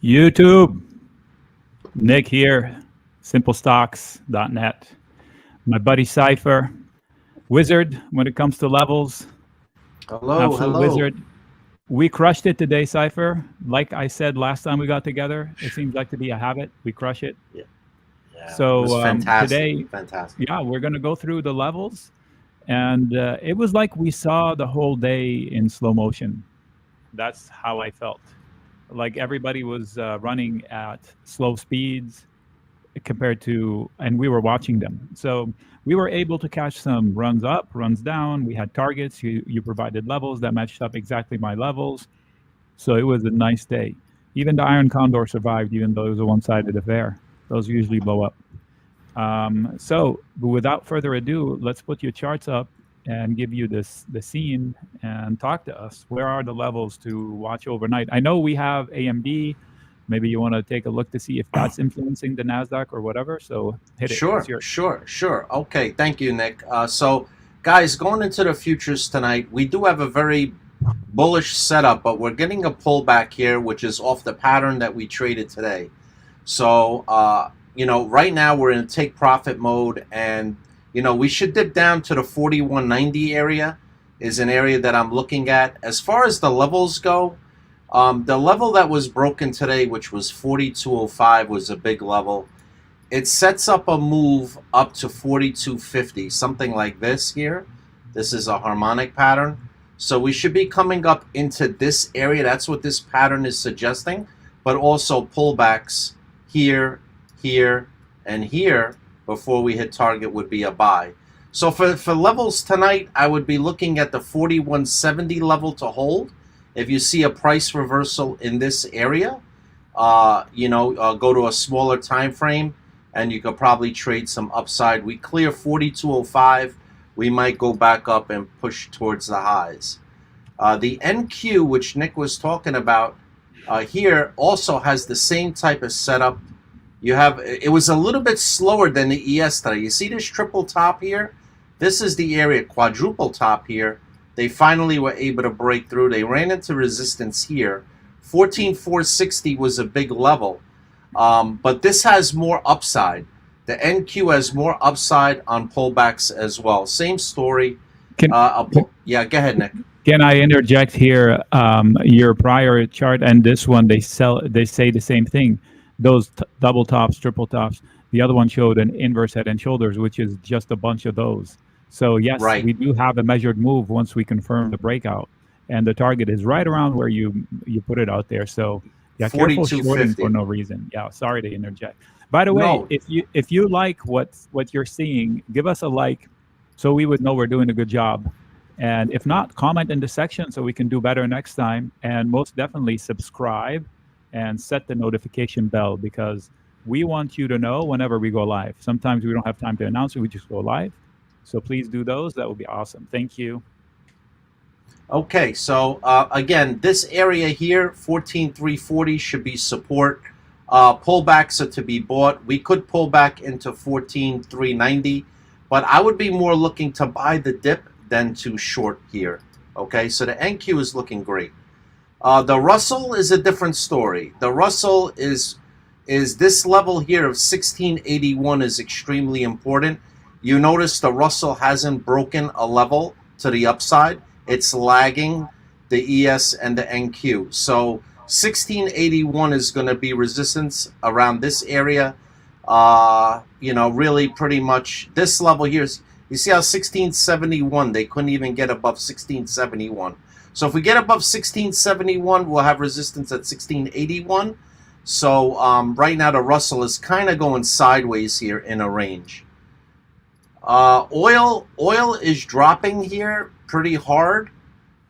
YouTube, Nick here, simplestocks.net. My buddy Cypher, wizard when it comes to levels, Hello, absolute hello. wizard. We crushed it today, Cypher. Like I said last time we got together, it seems like to be a habit. We crush it. Yeah, yeah, it was So fantastic, today, fantastic. yeah, we're going to go through the levels. And it was like we saw the whole day in slow motion. That's how I felt. Like everybody was running at slow speeds compared to, and we were watching them. So we were able to catch some runs up, runs down. We had targets. You provided levels that matched up exactly my levels. So it was a nice day. Even the Iron Condor survived, even though it was a one-sided affair. Those usually blow up. But without further ado, let's put your charts up and give you the scene and talk to us. Where are the levels to watch overnight? I know we have AMD. Maybe you want to take a look to see if that's influencing the Nasdaq or whatever. So hit it. It's Sure, your sure, sure. Okay, thank you, Nick. So, guys, going into the futures tonight, we do have a very bullish setup, but we're getting a pullback here, which is off the pattern that we traded today. So, right now we're in take profit mode, and we should dip down to the 4190 area. Is an area that I'm looking at. As far as the levels go, the level that was broken today, which was 4205, was a big level. It sets up a move up to 4250, something like this here. This is a harmonic pattern. So we should be coming up into this area. That's what this pattern is suggesting. But also pullbacks here, here, and here before we hit target would be a buy. So for levels tonight, I would be looking at the 4170 level to hold. If you see a price reversal in this area, go to a smaller time frame, and you could probably trade some upside. We clear 4205, we might go back up and push towards the highs. The NQ, which Nick was talking about here, also has the same type of setup. It was a little bit slower than the ES today. You see this triple top here? This is the area, quadruple top here. They finally were able to break through. They ran into resistance here. 14,460 was a big level. But this has more upside. The NQ has more upside on pullbacks as well. Same story. Yeah, go ahead, Nick. Can I interject here? Your prior chart and this one, they say the same thing. Those double tops, triple tops. The other one showed an inverse head and shoulders, which is just a bunch of those. So yes, right. We do have a measured move once we confirm the breakout, and the target is right around where you put it out there. So yeah, careful shorting for no reason. Yeah, sorry to interject. By the way, No. if you like what you're seeing, give us a like, so we would know we're doing a good job. And if not, comment in the section so we can do better next time. And most definitely subscribe and set the notification bell, because we want you to know whenever we go live. Sometimes we don't have time to announce it, we just go live. So please do those. That would be awesome. Thank you. Okay, so again, this area here, 14,340, should be support. Pullbacks are to be bought. We could pull back into 14,390, but I would be more looking to buy the dip than to short here. Okay, so the NQ is looking great. The Russell is a different story. The Russell is this level here of 1681 is extremely important. You notice the Russell hasn't broken a level to the upside. It's lagging the ES and the NQ. So 1681 is going to be resistance around this area. Really pretty much this level here is, you see how 1671, they couldn't even get above 1671. So if we get above 1671, we'll have resistance at 1681. So right now the Russell is kind of going sideways here in a range. Oil is dropping here pretty hard.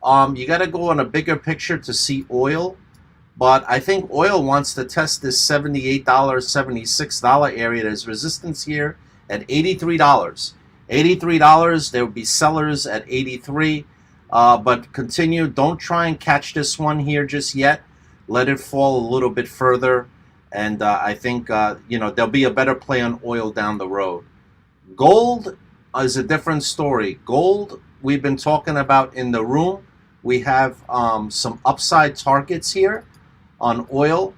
You got to go on a bigger picture to see oil, but I think oil wants to test this $78, $76 area. There's resistance here at $83. $83. There will be sellers at 83. But continue. Don't try and catch this one here just yet. Let it fall a little bit further, and I think there'll be a better play on oil down the road. Gold is a different story. Gold, we've been talking about in the room. We have some upside targets here on oil.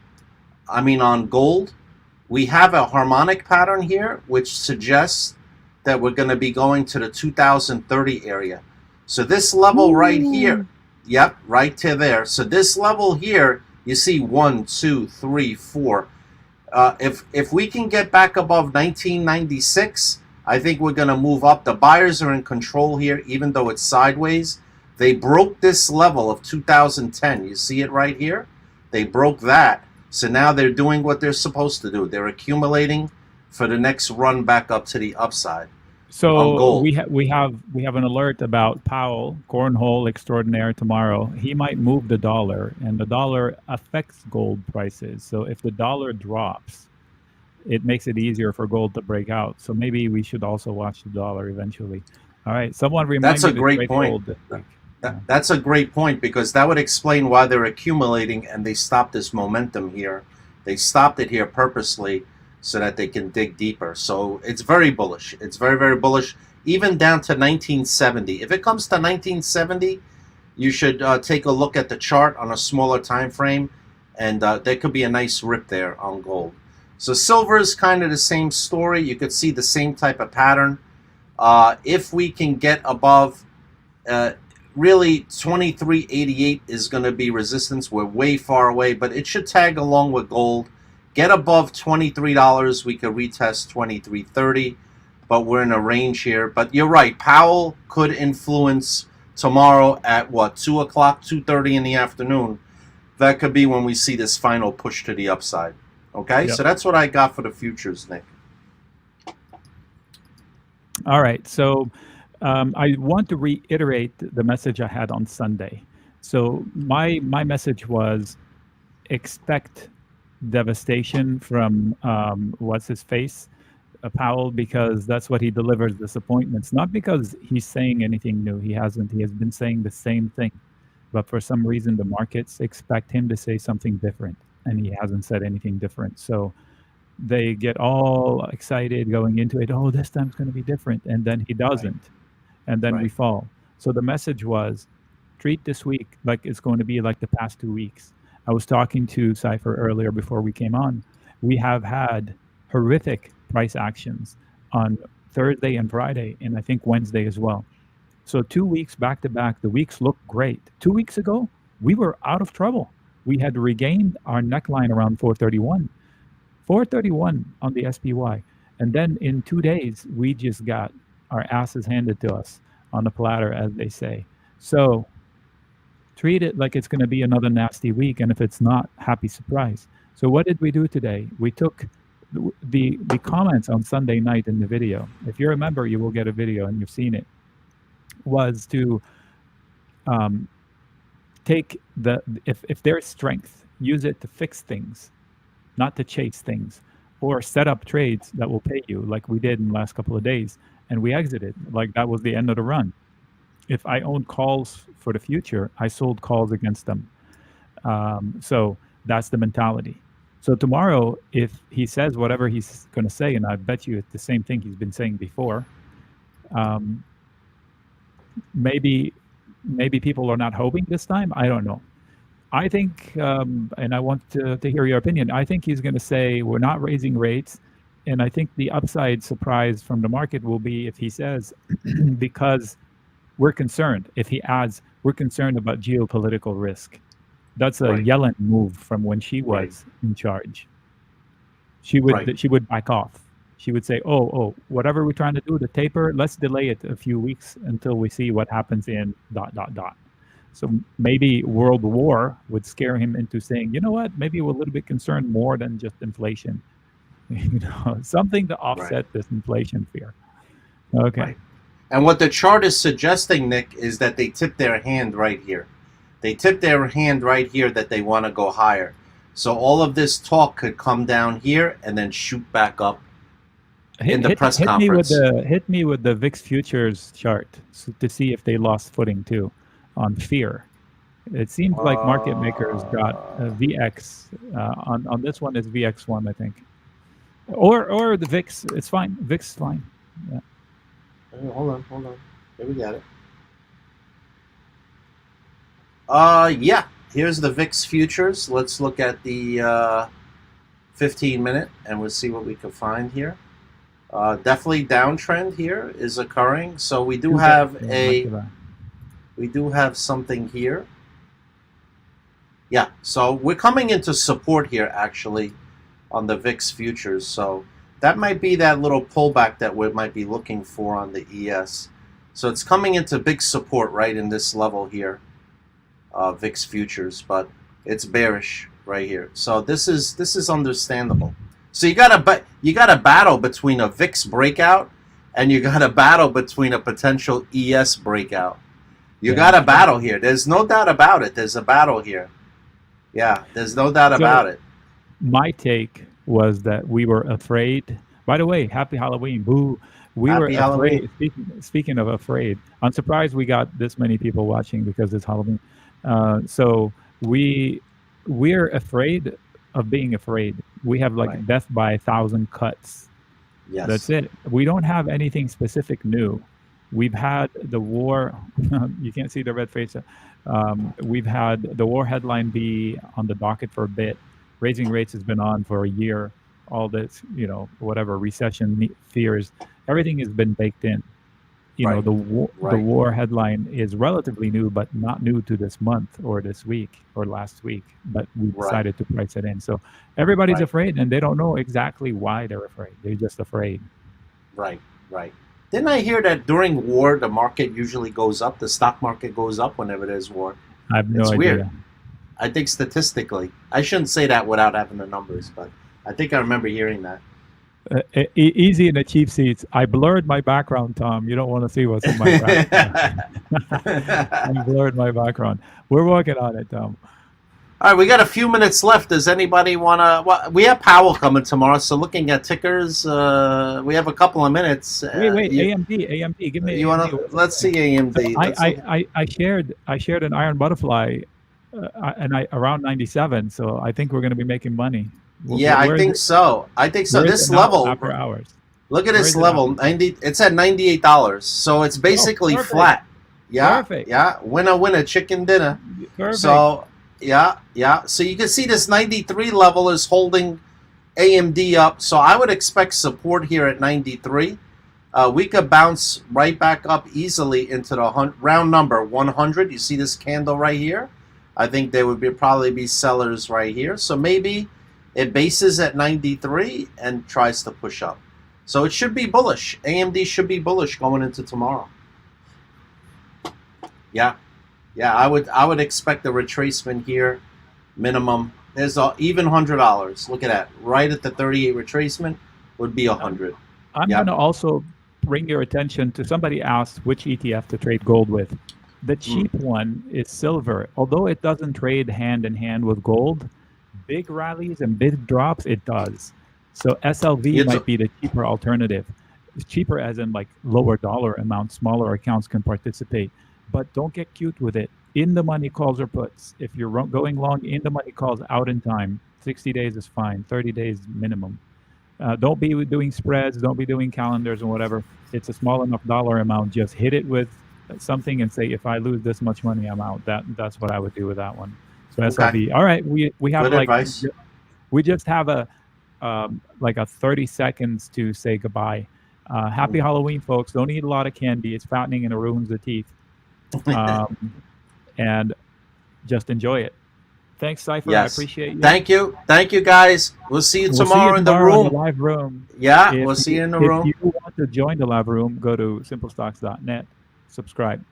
on gold, we have a harmonic pattern here, which suggests that we're going to be going to the 2030 area. So this level right here, yep, right to there. So this level here, you see 1, 2, 3, 4. If we can get back above 1996, I think we're going to move up. The buyers are in control here, even though it's sideways. They broke this level of 2010. You see it right here? They broke that. So now they're doing what they're supposed to do. They're accumulating for the next run back up to the upside. So we have an alert about Powell, cornhole extraordinaire tomorrow. He might move the dollar, and the dollar affects gold prices. So if the dollar drops, it makes it easier for gold to break out. So maybe we should also watch the dollar eventually. All right, someone remind me. That's a great point. That's a great point, because that would explain why they're accumulating and they stopped this momentum here. They stopped it here purposely so that they can dig deeper. So it's very bullish. It's very, very bullish, even down to 1970. If it comes to 1970, you should take a look at the chart on a smaller time frame, and there could be a nice rip there on gold. So silver is kind of the same story. You could see the same type of pattern. If we can get above, really 2388 is going to be resistance. We're way far away, but it should tag along with gold. Get above $23, we could retest 2330, but we're in a range here. But you're right, Powell could influence tomorrow at what, 2 o'clock, 2:30 in the afternoon. That could be when we see this final push to the upside. Okay, Yep. So that's what I got for the futures, Nick. All right, so I want to reiterate the message I had on Sunday. So my message was, expect devastation from what's his face, Powell, because that's what he delivers, disappointments. Not because he's saying anything new. He hasn't. He has been saying the same thing, but for some reason the markets expect him to say something different, and he hasn't said anything different. So they get all excited going into it. Oh, this time's going to be different, and then he doesn't, and then we fall. So the message was, treat this week like it's going to be like the past 2 weeks. I was talking to Cypher earlier before we came on. We have had horrific price actions on Thursday and Friday, and I think Wednesday as well. So 2 weeks back to back, the weeks look great. 2 weeks ago, we were out of trouble. We had regained our neckline around 431. 431 on the SPY. And then in 2 days, we just got our asses handed to us on the platter, as they say. So treat it like it's going to be another nasty week, and if it's not, happy surprise. So what did we do today? We took the comments on Sunday night in the video. If you remember, you will get a video, and you've seen it, was to take if there's strength, use it to fix things, not to chase things, or set up trades that will pay you, like we did in the last couple of days, and we exited like that was the end of the run. If I owned calls for the future, I sold calls against them. So that's the mentality. So tomorrow, if he says whatever he's going to say, and I bet you it's the same thing he's been saying before, maybe people are not hoping this time. I don't know. I think, and I want to hear your opinion, I think he's going to say we're not raising rates. And I think the upside surprise from the market will be if he says, because we're concerned. If he adds, we're concerned about geopolitical risk. That's a Yellen move from when she was in charge. She would back off. She would say, oh, whatever we're trying to do, the taper, let's delay it a few weeks until we see what happens in ... So maybe world war would scare him into saying, you know what, maybe we're a little bit concerned more than just inflation. Something to offset this inflation fear. Okay. And what the chart is suggesting, Nick, is that they tip their hand right here. They tip their hand right here that they want to go higher. So all of this talk could come down here and then shoot back up in the press conference. Hit me with the VIX futures chart to see if they lost footing too on fear. It seems like market makers got a VX. On this one is VX1, I think. Or the VIX. It's fine. VIX is fine. Yeah. Hold on. Here we got it. Yeah. Here's the VIX futures. Let's look at the 15-minute, and we'll see what we can find here. Definitely downtrend here is occurring. So we do have something here. Yeah, so we're coming into support here actually on the VIX futures. So that might be that little pullback that we might be looking for on the ES. So it's coming into big support right in this level here, VIX futures, but it's bearish right here. So this is understandable. So you got a battle between a VIX breakout and you got a battle between a potential ES breakout. You got a battle here. There's no doubt about it. There's a battle here. Yeah, there's no doubt about it. My take was that we were afraid. By the way, happy Halloween. Boo. We were afraid. Speaking of afraid, I'm surprised we got this many people watching because it's Halloween. So we're afraid of being afraid. We have like death by 1,000 cuts. Yes. That's it. We don't have anything specific new. We've had the war. You can't see the red face. We've had the war headline be on the docket for a bit. Raising rates has been on for a year. All this, whatever recession fears, everything has been baked in. The war headline is relatively new, but not new to this month or this week or last week. But we decided to price it in. So everybody's afraid, and they don't know exactly why they're afraid. They're just afraid. Right. Didn't I hear that during war the market usually goes up? The stock market goes up whenever there's war. I have no idea. It's weird. I think statistically, I shouldn't say that without having the numbers, but I think I remember hearing that. Easy in the cheap seats. I blurred my background, Tom. You don't want to see what's in my background. I blurred my background. We're working on it, Tom. All right, we got a few minutes left. Does anybody want to? Well, we have Powell coming tomorrow, so looking at tickers, we have a couple of minutes. Wait, AMD. Give me. You want to? Let's see AMD. I shared an Iron Butterfly, around 97. So I think we're going to be making money. Yeah, I think so. This level after hours. Look at this level. 90. It's at $98. So it's basically flat. Yeah. Perfect. Yeah. Winner, chicken dinner. Perfect. So. Yeah. So you can see this 93 level is holding AMD up. So I would expect support here at 93. We could bounce right back up easily into the round number 100. You see this candle right here? I think there would probably be sellers right here. So maybe it bases at 93 and tries to push up. So it should be bullish. AMD should be bullish going into tomorrow. Yeah. Yeah, I would expect a retracement here, minimum. There's even $100. Look at that. Right at the 38 retracement would be 100. I'm going to also bring your attention to somebody asked which ETF to trade gold with. The cheap one is silver. Although it doesn't trade hand in hand with gold, big rallies and big drops, it does. So SLV might be the cheaper alternative. It's cheaper as in like lower dollar amount, smaller accounts can participate. But don't get cute with it. In the money calls or puts. If you're going long in the money calls out in time, 60 days is fine, 30 days minimum. Don't be doing spreads, don't be doing calendars or whatever. It's a small enough dollar amount. Just hit it with something and say, if I lose this much money, I'm out. That's what I would do with that one. So SLV. All right, we have good advice. We just have a 30 seconds to say goodbye. Happy Halloween, folks. Don't eat a lot of candy. It's fattening and it ruins the teeth. And just enjoy it. Thanks, Cypher. Yes. I appreciate you. Thank you, guys. We'll see you tomorrow in the room. In the live room. Yeah, we'll see you in the room. If you want to join the live room, go to simplestocks.net. Subscribe.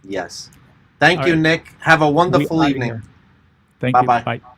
Yes. Thank you, Nick. Have a wonderful evening. Thank you. Bye-bye. Bye.